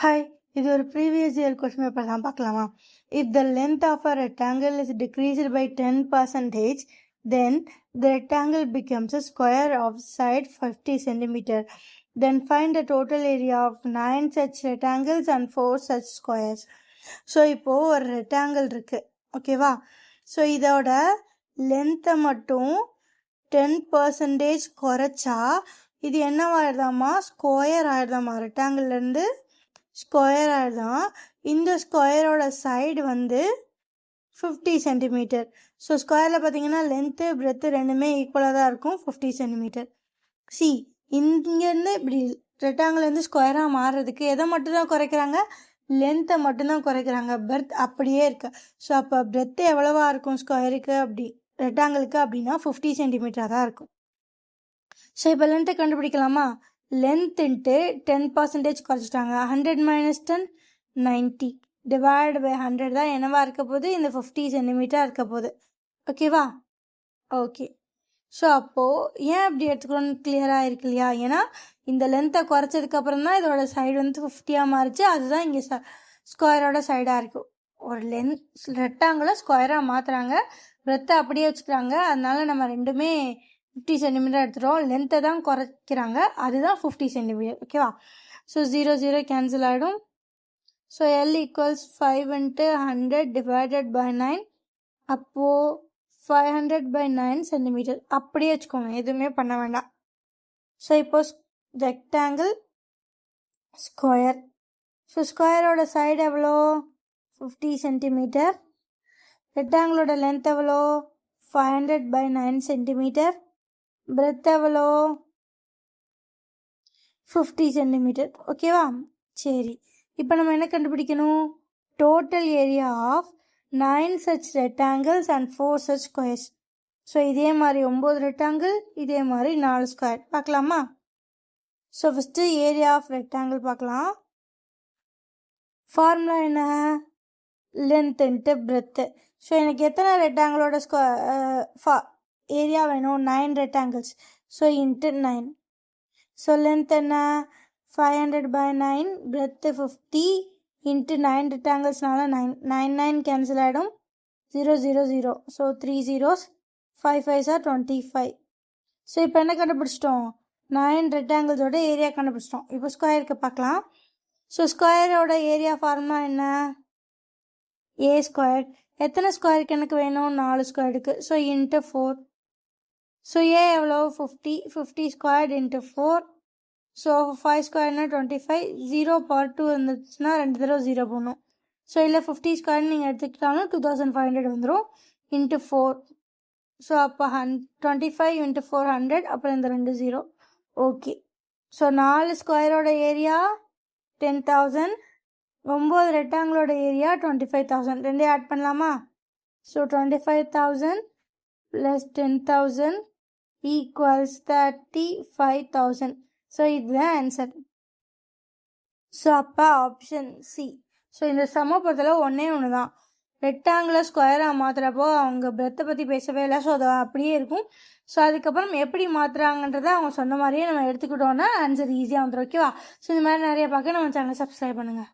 Hi, இது ஒரு previous year question paper தான் பார்க்கலாமா? If the length of a rectangle is decreased by 10%, then the rectangle becomes a square of side 50 cm. Then find the total area of 9 such rectangles and 4 such squares. So இப்போது ஒரு rectangle இருக்குது, ஓகேவா? So இதோட லென்த்தை மட்டும் 10% குறைச்சா இது என்னவாயிடுதாம்மா? Square ஆயிடுதாம்மா. ரெக்டாங்கிள்லேருந்து square ஆயிடுதான். இந்த ஸ்கொயரோட சைடு வந்து 50 சென்டிமீட்டர். ஸோ ஸ்கொயரில் பார்த்தீங்கன்னா லென்த்து பிரெத்து ரெண்டுமே ஈக்குவலாக தான் இருக்கும், 50 சென்டிமீட்டர். சி, இங்கேருந்து இப்படி ரெக்டாங்கிள்லேருந்து ஸ்கொயராக மாறுறதுக்கு எதை மட்டும்தான் குறைக்கிறாங்க? லென்த்தை மட்டும்தான் குறைக்கிறாங்க. பிரெத் அப்படியே இருக்கு. ஸோ அப்போ பிரெத்து எவ்வளவா இருக்கும் ஸ்கொயருக்கு, அப்படி ரெக்டாங்கிளுக்கு அப்படின்னா 50 சென்டிமீட்டராக தான் இருக்கும். ஸோ இப்போ லென்த்தை கண்டுபிடிக்கலாமா? லென்த் இன்ட்டு 10% குறைச்சிட்டாங்க. 100 - 10 90 டிவைட் பை 100 தான் என்னவா இருக்க போகுது? இந்த 50 சென்டிமீட்டர் இருக்க போகுது, ஓகேவா? ஓகே. ஸோ அப்போது ஏன் அப்படி எடுத்துக்கணும்னு கிளியராக இருக்கு இல்லையா? ஏன்னா இந்த லென்த்தை குறைச்சதுக்கப்புறம் தான் இதோட சைடு வந்து 50 மாறிச்சு. அதுதான் இங்கே ஸ்கொயரோட சைடாக இருக்கும். ஒரு ரெக்டாங்கிளை ஸ்கொயராக மாற்றுறாங்க, பிரெத்தை அப்படியே வச்சுக்கிறாங்க. அதனால நம்ம ரெண்டுமே 50 சென்டிமீட்டர் எடுத்துகிறோம். லென்த்தை தான் குறைக்கிறாங்க, அதுதான் 50 சென்டிமீட்டர், ஓகேவா? ஸோ 0 0 கேன்சல் ஆகிடும். So L = 5 × 100 divided by 9. அப்போது 500/9 சென்டிமீட்டர் அப்படியே வச்சுக்கோங்க, எதுவுமே பண்ண வேண்டாம். ஸோ இப்போ ரெக்டாங்கிள் ஸ்கொயர். ஸோ ஸ்கொயரோட சைடு எவ்வளோ? 50 சென்டிமீட்டர். ரெக்டாங்கிளோட லென்த் எவ்வளோ? 500/9 சென்டிமீட்டர். பிரெத் எவ்வளோ? 50 சென்டிமீட்டர், ஓகேவா? சரி, இப்போ நம்ம என்ன கண்டுபிடிக்கணும்? Total area of 9 such rectangles and 4 such squares. So இதே மாதிரி 9 ரெக்டாங்கிள், இதே மாதிரி 4 ஸ்கொயர் பார்க்கலாமா? So first area of rectangle பார்க்கலாம். ஃபார்முலா என்ன? Length into breadth. ஸோ எனக்கு எத்தனை ரெக்டாங்கிளோட ஏரியா வேணும்? 9 rectangles. So into 9. So length என்ன? 500/9, பிரெத்து 50 இன்ட்டு 9 ரெக்டாங்கிள்ஸ்னால 9 9 கேன்சல் ஆகிடும். 0 0 0. So 3 zeros, 5 5s are 25. So இப்போ என்ன கண்டுபிடிச்சிட்டோம்? 9 ரெக்டாங்கிள்ஸோட ஏரியா கண்டுபிடிச்சிட்டோம். இப்போ ஸ்கொயருக்கு பார்க்கலாம். ஸோ ஸ்கொயரோட ஏரியா ஃபார்முலா என்ன? ஏ ஸ்கொயர். எத்தனை ஸ்கொயருக்கு எனக்கு வேணும்? 4 ஸ்கொயருக்கு. So into 4. ஸோ ஏ எவ்வளோ? 50. 50 ஸ்கொயர்டு இன்ட்டு 4. ஸோ 5 ஸ்கொயர்னா 25. 0 பவர் 2 வந்துச்சுன்னா 2 தடவை 0 போடணும். ஸோ இல்லை 50 ஸ்கொயர்னு நீங்கள் எடுத்துக்கிட்டாலும் 2500 வந்துடும். இன்ட்டு 4. ஸோ அப்போ 25 × 4 100. அப்புறம் இந்த 2 0. ஓகே. ஸோ 4 ஸ்கொயரோட ஏரியா 10,000. 9 ரெக்டாங்கிளோட ஏரியா 25,000. ரெண்டே ஆட் பண்ணலாமா? ஸோ 25,000 + 10,000 = 35,000. ஸோ இதுதான் ஆன்சர். ஸோ அப்போ ஆப்ஷன் சி. ஸோ இந்த சம்மை பொறுத்தளவு ஒன்றே ஒன்று தான். ரெக்டாங்கிளை ஸ்கொயராக மாற்றுறப்போ அவங்க பிரெத்தை பற்றி பேசவே இல்லை. ஸோ அது அப்படியே இருக்கும். ஸோ அதுக்கப்புறம் எப்படி மாற்றுறாங்கன்றதை அவங்க சொன்ன மாதிரியே நம்ம எடுத்துக்கிட்டோன்னா ஆன்சர் ஈஸியாக வந்துடும், ஓகேவா? ஸோ இந்த மாதிரி நிறைய பார்க்க நம்ம சேனலை சப்ஸ்கிரைப் பண்ணுங்கள்.